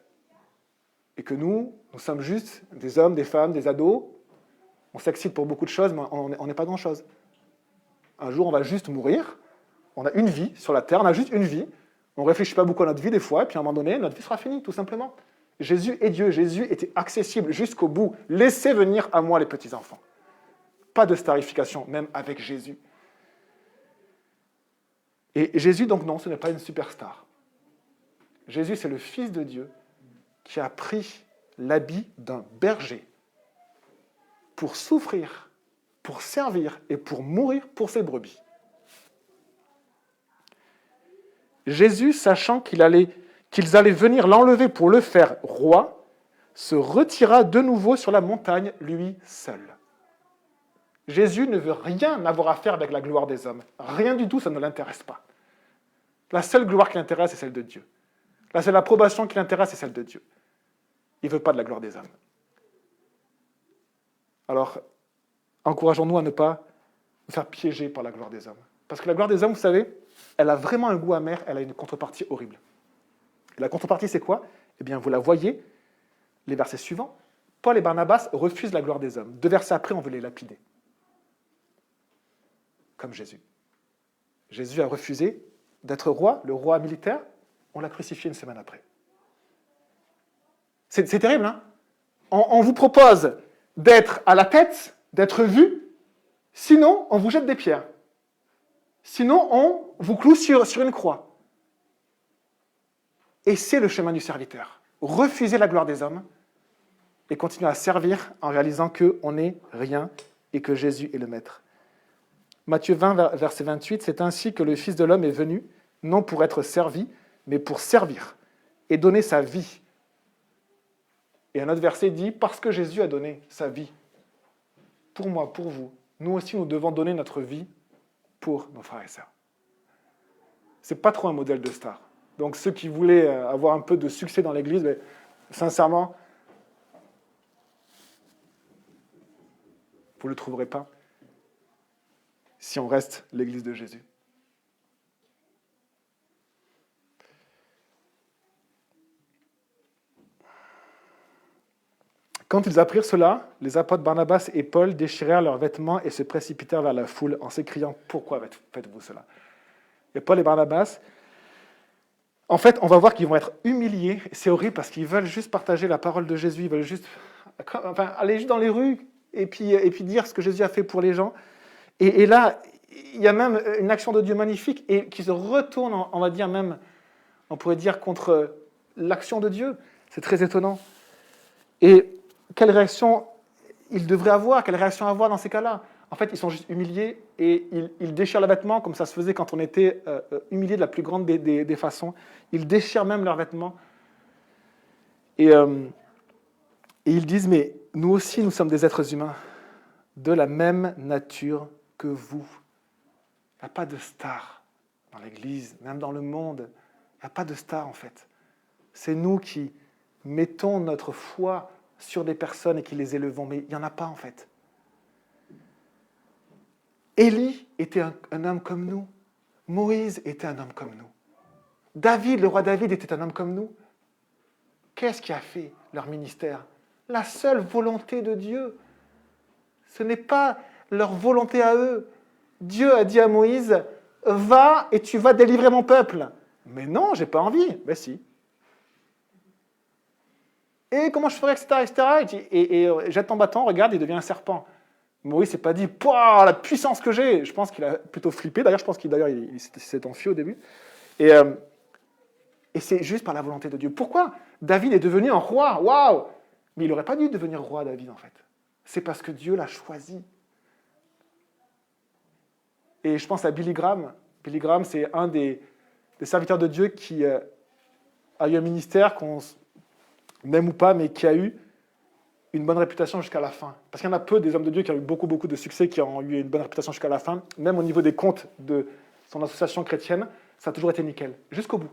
Et que nous sommes juste des hommes, des femmes, des ados. On s'excite pour beaucoup de choses, mais on n'est pas grand-chose. Un jour, on va juste mourir. On a une vie sur la terre, on a juste une vie. On ne réfléchit pas beaucoup à notre vie des fois, et puis à un moment donné, notre vie sera finie, tout simplement. Jésus est Dieu. Jésus était accessible jusqu'au bout. Laissez venir à moi les petits-enfants. Pas de starification, même avec Jésus. Et Jésus, donc non, ce n'est pas une superstar. Jésus, c'est le Fils de Dieu qui a pris l'habit d'un berger pour souffrir, pour servir et pour mourir pour ses brebis. Jésus, sachant qu'ils allaient venir l'enlever pour le faire roi, se retira de nouveau sur la montagne, lui seul. Jésus ne veut rien avoir à faire avec la gloire des hommes. Rien du tout, ça ne l'intéresse pas. La seule gloire qui l'intéresse, c'est celle de Dieu. La seule approbation qui l'intéresse, c'est celle de Dieu. Il ne veut pas de la gloire des hommes. Alors, encourageons-nous à ne pas nous faire piéger par la gloire des hommes. Parce que la gloire des hommes, vous savez, elle a vraiment un goût amer, elle a une contrepartie horrible. Et la contrepartie, c'est quoi? Eh bien, vous la voyez, les versets suivants. Paul et Barnabas refusent la gloire des hommes. 2 versets après, on veut les lapider. Comme Jésus. Jésus a refusé d'être roi, le roi militaire, on l'a crucifié une semaine après. C'est terrible, hein? On vous propose d'être à la tête, d'être vu, sinon on vous jette des pierres. Sinon on vous cloue sur une croix. Et c'est le chemin du serviteur. Refuser la gloire des hommes et continuer à servir en réalisant qu'on n'est rien et que Jésus est le Maître. Matthieu 20, verset 28, c'est ainsi que le Fils de l'homme est venu, non pour être servi, mais pour servir et donner sa vie. Et un autre verset dit, parce que Jésus a donné sa vie, pour moi, pour vous, nous aussi nous devons donner notre vie pour nos frères et sœurs. C'est pas trop un modèle de star. Donc ceux qui voulaient avoir un peu de succès dans l'Église, mais, sincèrement, vous ne le trouverez pas si on reste l'Église de Jésus. Quand ils apprirent cela, les apôtres Barnabas et Paul déchirèrent leurs vêtements et se précipitèrent vers la foule en s'écriant « Pourquoi faites-vous cela ?» Et Paul et Barnabas, en fait, on va voir qu'ils vont être humiliés. C'est horrible parce qu'ils veulent juste partager la parole de Jésus. Ils veulent juste aller juste dans les rues et puis dire ce que Jésus a fait pour les gens. Et là, il y a même une action de Dieu magnifique et qui se retourne, on va dire même, on pourrait dire, contre l'action de Dieu. C'est très étonnant. Et quelle réaction ils devraient avoir, quelle réaction avoir dans ces cas-là? En fait, ils sont juste humiliés et ils déchirent leurs vêtements, comme ça se faisait quand on était humilié de la plus grande des façons. Ils déchirent même leurs vêtements. Et ils disent, mais nous aussi, nous sommes des êtres humains, de la même nature que vous. Il n'y a pas de star dans l'Église, même dans le monde. Il n'y a pas de star, en fait. C'est nous qui mettons notre foi sur des personnes et qui les élevons, mais il n'y en a pas, en fait. Élie était un homme comme nous. Moïse était un homme comme nous. David, le roi David, était un homme comme nous. Qu'est-ce qui a fait leur ministère? La seule volonté de Dieu. Ce n'est pas leur volonté à eux. Dieu a dit à Moïse, « Va et tu vas délivrer mon peuple. » Mais non, j'ai pas envie. Ben si. Et comment je ferais, etc. Et jette ton bâton, regarde, il devient un serpent. Moïse ne s'est pas dit, pouah, la puissance que j'ai. Je pense qu'il a plutôt flippé. D'ailleurs, je pense qu'il s'est enfui au début. Et c'est juste par la volonté de Dieu. Pourquoi David est devenu un roi? Waouh! Mais il n'aurait pas dû devenir roi, David, en fait. C'est parce que Dieu l'a choisi. Et je pense à Billy Graham, Billy Graham, c'est un des serviteurs de Dieu qui a eu un ministère, qu'on aime ou pas, mais qui a eu une bonne réputation jusqu'à la fin. Parce qu'il y en a peu des hommes de Dieu qui ont eu beaucoup de succès, qui ont eu une bonne réputation jusqu'à la fin. Même au niveau des comptes de son association chrétienne, ça a toujours été nickel, jusqu'au bout.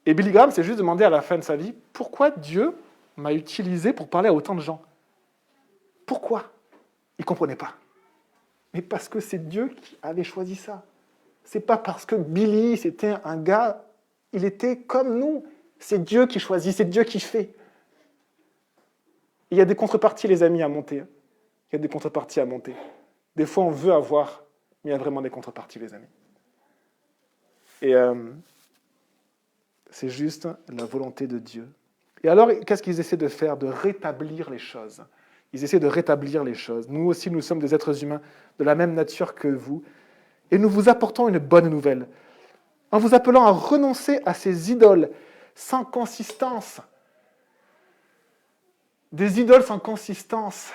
Et Billy Graham s'est juste demandé à la fin de sa vie, pourquoi Dieu m'a utilisé pour parler à autant de gens? Pourquoi? Il ne comprenait pas. Mais parce que c'est Dieu qui avait choisi ça. C'est pas parce que Billy, c'était un gars, il était comme nous. C'est Dieu qui choisit, c'est Dieu qui fait. Il y a des contreparties, les amis, à monter. Il y a des contreparties à monter. Des fois, on veut avoir, mais il y a vraiment des contreparties, les amis. Et c'est juste la volonté de Dieu. Et alors, qu'est-ce qu'ils essaient de faire? De rétablir les choses. Ils essaient de rétablir les choses. Nous aussi, nous sommes des êtres humains de la même nature que vous. Et nous vous apportons une bonne nouvelle. En vous appelant à renoncer à ces idoles sans consistance. Des idoles sans consistance.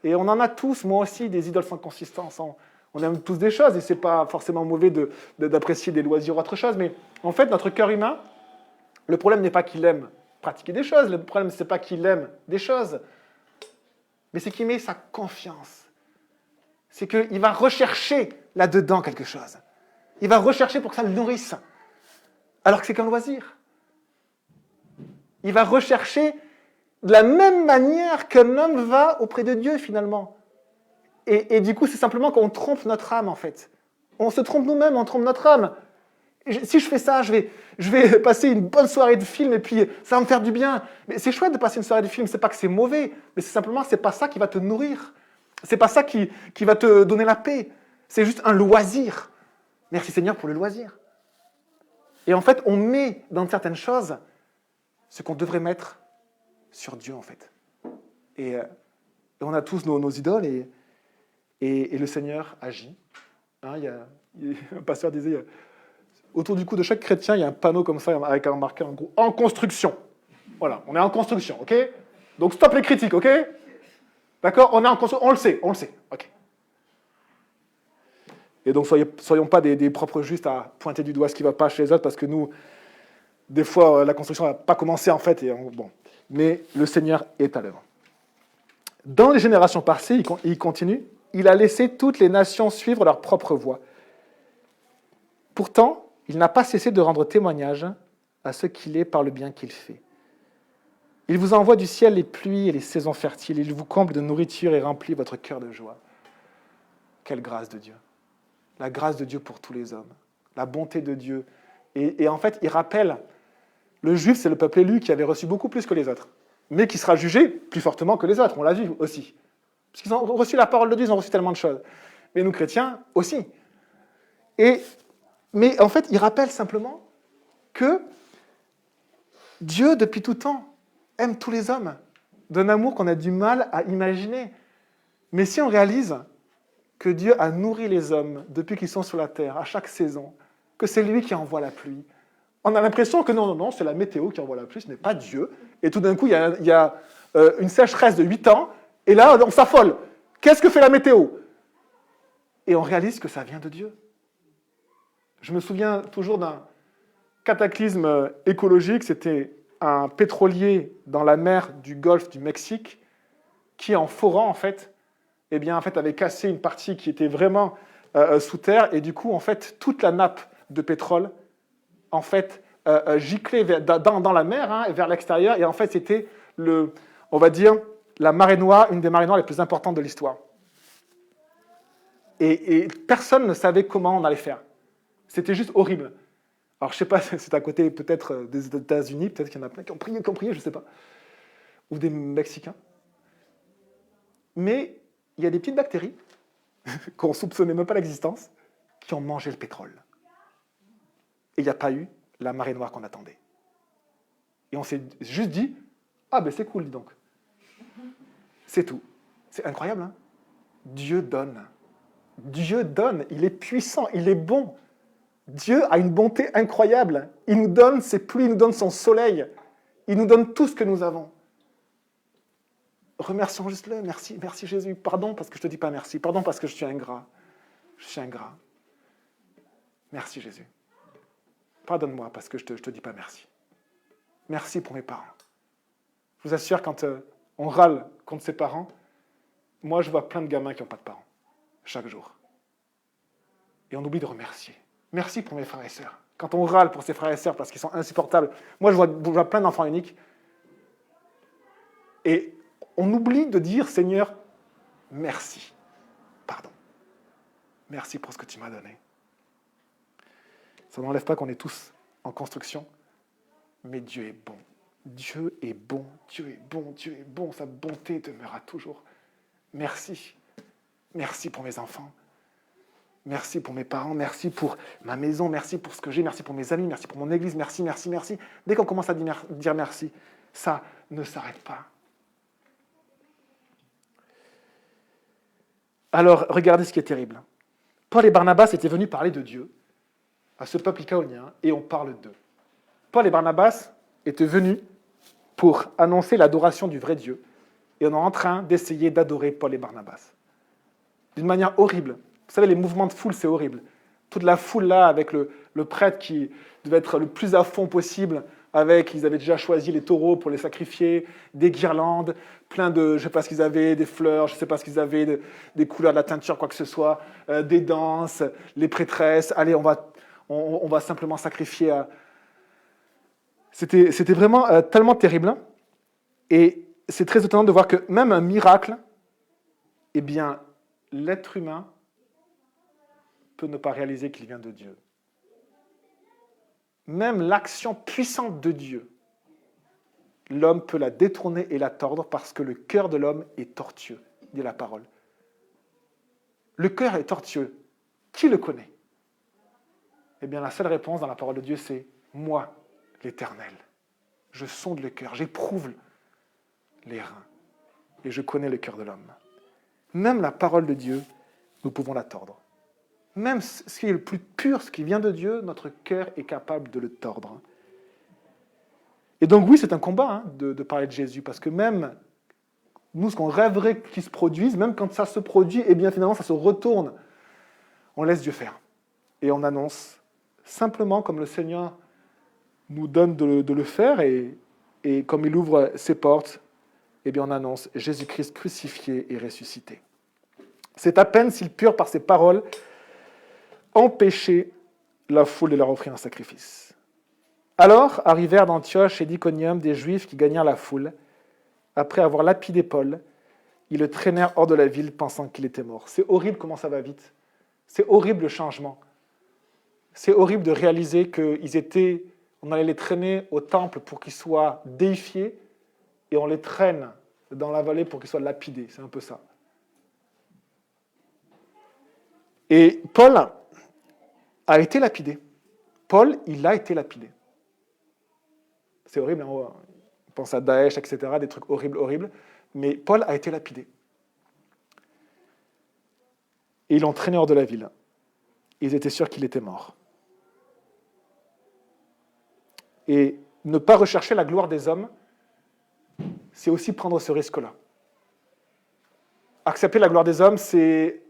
Et on en a tous, moi aussi, des idoles sans consistance. On aime tous des choses, et c'est pas forcément mauvais d'apprécier des loisirs ou autre chose, mais en fait, notre cœur humain, le problème n'est pas qu'il aime pratiquer des choses, le problème, c'est pas qu'il aime des choses, mais c'est qu'il met sa confiance. C'est qu'il va rechercher là-dedans quelque chose. Il va rechercher pour que ça le nourrisse, alors que c'est qu'un loisir. Il va rechercher de la même manière qu'un homme va auprès de Dieu, finalement. Et du coup, c'est simplement qu'on trompe notre âme, en fait. On se trompe nous-mêmes, on trompe notre âme. Si je fais ça, je vais passer une bonne soirée de film et puis ça va me faire du bien. Mais c'est chouette de passer une soirée de film, c'est pas que c'est mauvais, mais c'est simplement, c'est pas ça qui va te nourrir. C'est pas ça qui va te donner la paix. C'est juste un loisir. Merci Seigneur pour le loisir. Et en fait, on met dans certaines choses ce qu'on devrait mettre sur Dieu, en fait. Et on a tous nos idoles et le Seigneur agit. Hein, un pasteur disait, autour du cou de chaque chrétien, il y a un panneau comme ça avec un marqueur en gros, en construction. Voilà, on est en construction, ok? Donc stop les critiques, ok? D'accord? On est en construction, on le sait, ok. Et donc soyons pas des propres justes à pointer du doigt ce qui ne va pas chez les autres, parce que nous, des fois, la construction n'a pas commencé en fait, bon. Mais le Seigneur est à l'œuvre. Dans les générations passées, il continue, il a laissé toutes les nations suivre leur propre voie. Pourtant, il n'a pas cessé de rendre témoignage à ce qu'il est par le bien qu'il fait. Il vous envoie du ciel les pluies et les saisons fertiles, il vous comble de nourriture et remplit votre cœur de joie. Quelle grâce de Dieu! La grâce de Dieu pour tous les hommes, la bonté de Dieu. Et en fait, il rappelle, le juif, c'est le peuple élu qui avait reçu beaucoup plus que les autres, mais qui sera jugé plus fortement que les autres, on l'a vu aussi. Parce qu'ils ont reçu la parole de Dieu, ils ont reçu tellement de choses. Mais nous, chrétiens, aussi. Mais en fait, il rappelle simplement que Dieu, depuis tout temps, aime tous les hommes, d'un amour qu'on a du mal à imaginer. Mais si on réalise que Dieu a nourri les hommes depuis qu'ils sont sur la terre, à chaque saison, que c'est lui qui envoie la pluie, on a l'impression que non, c'est la météo qui envoie la pluie, ce n'est pas Dieu. Et tout d'un coup, il y a une sécheresse de 8 ans, et là, on s'affole. Qu'est-ce que fait la météo? Et on réalise que ça vient de Dieu. Je me souviens toujours d'un cataclysme écologique, c'était un pétrolier dans la mer du golfe du Mexique qui, en forant, en fait, avait cassé une partie qui était vraiment sous terre, et du coup, en fait, toute la nappe de pétrole, en fait, giclait dans la mer, hein, vers l'extérieur, et en fait, c'était, on va dire, la marée noire, une des marées noires les plus importantes de l'histoire. Et personne ne savait comment on allait faire. C'était juste horrible. Alors, je ne sais pas, c'est à côté peut-être des États-Unis, peut-être qu'il y en a plein qui ont prié, je ne sais pas, ou des Mexicains. Mais il y a des petites bactéries qu'on ne soupçonnait même pas l'existence, qui ont mangé le pétrole. Et il n'y a pas eu la marée noire qu'on attendait. Et on s'est juste dit, ah ben c'est cool, dis donc. C'est tout. C'est incroyable, hein? Dieu donne. Dieu donne, il est puissant, il est bon. Dieu a une bonté incroyable. Il nous donne ses pluies, il nous donne son soleil. Il nous donne tout ce que nous avons. Remercions juste-le. Merci Jésus. Pardon parce que je ne te dis pas merci. Pardon parce que je suis ingrat. Je suis ingrat. Merci Jésus. Pardonne-moi parce que je te dis pas merci. Merci pour mes parents. Je vous assure, quand on râle contre ses parents, moi je vois plein de gamins qui n'ont pas de parents, chaque jour. Et on oublie de remercier. Merci pour mes frères et sœurs. Quand on râle pour ses frères et sœurs parce qu'ils sont insupportables, moi je vois plein d'enfants uniques, et on oublie de dire, Seigneur, merci, pardon. Merci pour ce que tu m'as donné. Ça n'enlève pas qu'on est tous en construction, mais Dieu est bon. Dieu est bon, Dieu est bon, Dieu est bon. Sa bonté demeurera toujours. Merci. Merci pour mes enfants. Merci pour mes parents. Merci pour ma maison. Merci pour ce que j'ai. Merci pour mes amis. Merci pour mon église. Merci, merci, merci. Dès qu'on commence à dire merci, ça ne s'arrête pas. Alors, regardez ce qui est terrible. Paul et Barnabas étaient venus parler de Dieu à ce peuple iconien, et on parle d'eux. Paul et Barnabas étaient venus pour annoncer l'adoration du vrai Dieu, et on est en train d'essayer d'adorer Paul et Barnabas. D'une manière horrible. Vous savez, les mouvements de foule, c'est horrible. Toute la foule là, avec le prêtre qui devait être le plus à fond possible, ils avaient déjà choisi les taureaux pour les sacrifier, des guirlandes, plein de, je ne sais pas ce qu'ils avaient, des fleurs, je ne sais pas ce qu'ils avaient, des couleurs de la teinture, quoi que ce soit, des danses, les prêtresses, allez, on va simplement sacrifier à... C'était vraiment tellement terrible. Et c'est très étonnant de voir que même un miracle, eh bien, l'être humain peut ne pas réaliser qu'il vient de Dieu. Même l'action puissante de Dieu, l'homme peut la détourner et la tordre parce que le cœur de l'homme est tortueux, dit la parole. Le cœur est tortueux. Qui le connaît ? Eh bien, la seule réponse dans la parole de Dieu, c'est « Moi, l'Éternel, je sonde le cœur, j'éprouve les reins, et je connais le cœur de l'homme. » Même la parole de Dieu, nous pouvons la tordre. Même ce qui est le plus pur, ce qui vient de Dieu, notre cœur est capable de le tordre. Et donc oui, c'est un combat de parler de Jésus, parce que même nous, ce qu'on rêverait qu'il se produise, même quand ça se produit, eh bien finalement, ça se retourne. On laisse Dieu faire. Et on annonce simplement comme le Seigneur nous donne de le faire, et comme il ouvre ses portes, eh bien on annonce Jésus-Christ crucifié et ressuscité. C'est à peine s'il pure par ses paroles empêcher la foule de leur offrir un sacrifice. Alors arrivèrent d'Antioche et d'Iconium des Juifs qui gagnèrent la foule. Après avoir lapidé Paul, ils le traînèrent hors de la ville pensant qu'il était mort. C'est horrible comment ça va vite. C'est horrible le changement. C'est horrible de réaliser on allait les traîner au temple pour qu'ils soient déifiés, et on les traîne dans la vallée pour qu'ils soient lapidés. C'est un peu ça. Et Paul a été lapidé. Paul, il a été lapidé. C'est horrible, hein, on pense à Daesh, etc., des trucs horribles, horribles. Mais Paul a été lapidé. Et ils l'ont traîné hors de la ville. Ils étaient sûrs qu'il était mort. Et ne pas rechercher la gloire des hommes, c'est aussi prendre ce risque-là. Accepter la gloire des hommes, c'est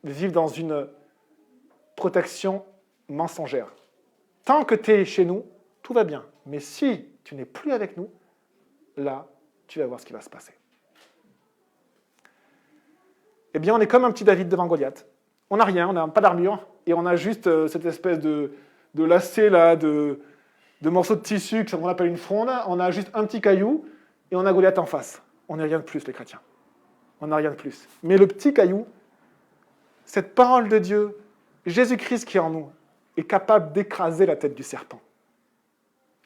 vivre dans une protection mensongère. Tant que tu es chez nous, tout va bien. Mais si tu n'es plus avec nous, là, tu vas voir ce qui va se passer. Eh bien, on est comme un petit David devant Goliath. On n'a rien, on n'a pas d'armure, et on a juste cette espèce de lacet là, de morceaux de tissu qu'on appelle une fronde. On a juste un petit caillou, et on a Goliath en face. On n'est rien de plus, les chrétiens. On n'a rien de plus. Mais le petit caillou, cette parole de Dieu, Jésus-Christ qui est en nous, est capable d'écraser la tête du serpent.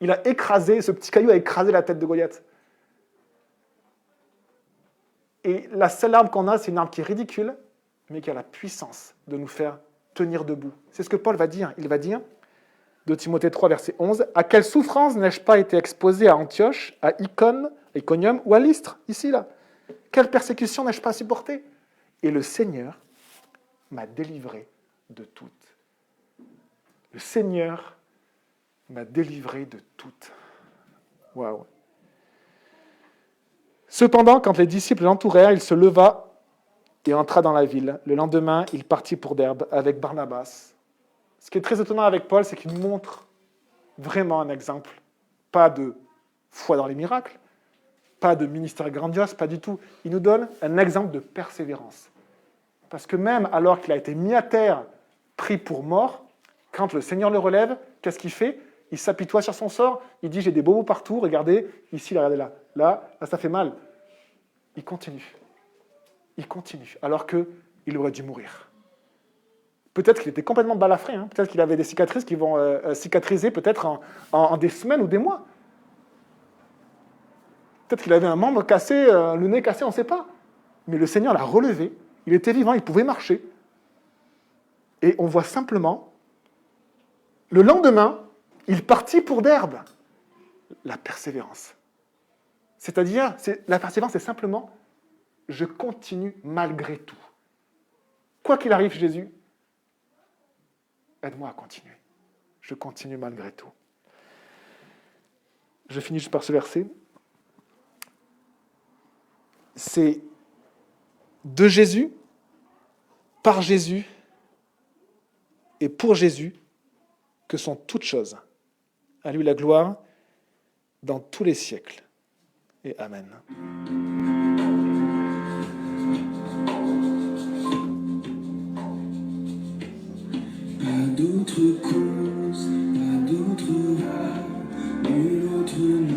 Ce petit caillou a écrasé la tête de Goliath. Et la seule arme qu'on a, c'est une arme qui est ridicule, mais qui a la puissance de nous faire tenir debout. C'est ce que Paul va dire. Il va dire, de Timothée 3, verset 11, « À quelle souffrance n'ai-je pas été exposé à Antioche, à Iconium ou à Lystre, ici, là? Quelle persécution n'ai-je pas supportée? Et le Seigneur m'a délivré de toutes. » Le Seigneur m'a délivré de toutes. Waouh. Cependant, quand les disciples l'entourèrent, il se leva et entra dans la ville. Le lendemain, il partit pour Derbe avec Barnabas. Ce qui est très étonnant avec Paul, c'est qu'il nous montre vraiment un exemple. Pas de foi dans les miracles, pas de ministère grandiose, pas du tout. Il nous donne un exemple de persévérance. Parce que même alors qu'il a été mis à terre, pris pour mort, quand le Seigneur le relève, qu'est-ce qu'il fait? Il s'apitoie sur son sort, il dit « j'ai des bobos partout, regardez, ici, regardez là, là, ça fait mal ». Il continue. Il continue, alors qu'il aurait dû mourir. Peut-être qu'il était complètement balafré, hein. Peut-être qu'il avait des cicatrices qui vont cicatriser peut-être en des semaines ou des mois. Peut-être qu'il avait un membre cassé, le nez cassé, on ne sait pas. Mais le Seigneur l'a relevé, il était vivant, il pouvait marcher. Et on voit simplement, le lendemain, il partit pour Derbe. La persévérance. C'est-à-dire, la persévérance, c'est simplement, je continue malgré tout. Quoi qu'il arrive, Jésus, aide-moi à continuer. Je continue malgré tout. Je finis juste par ce verset. C'est de Jésus, par Jésus et pour Jésus que sont toutes choses. À lui la gloire dans tous les siècles. Et Amen. Pas d'autre cause, pas d'autre voie, nul autre nom.